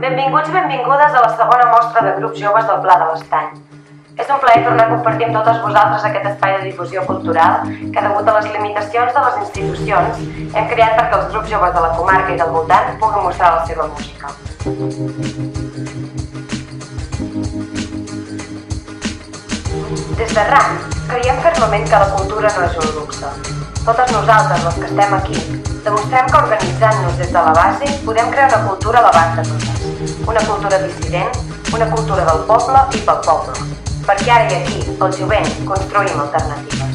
Benvinguts i benvingudes a la segona mostra de grups joves del Pla de l'Estany. És un plaer tornar a compartir amb totes vosaltres aquest espai de difusió cultural que, degut a les limitacions de les institucions, hem creat perquè els grups joves de la comarca i del voltant puguin mostrar la seva música. Des de RAN, creiem fermament que la cultura no és un luxe. Totes nosaltres, les que estem aquí, demostrem que organitzant-nos des de la base podem crear una cultura a l'abast de totes. Una cultura dissident, una cultura del poble i pel poble. Perquè ara i aquí, el jovent, construïm alternatives.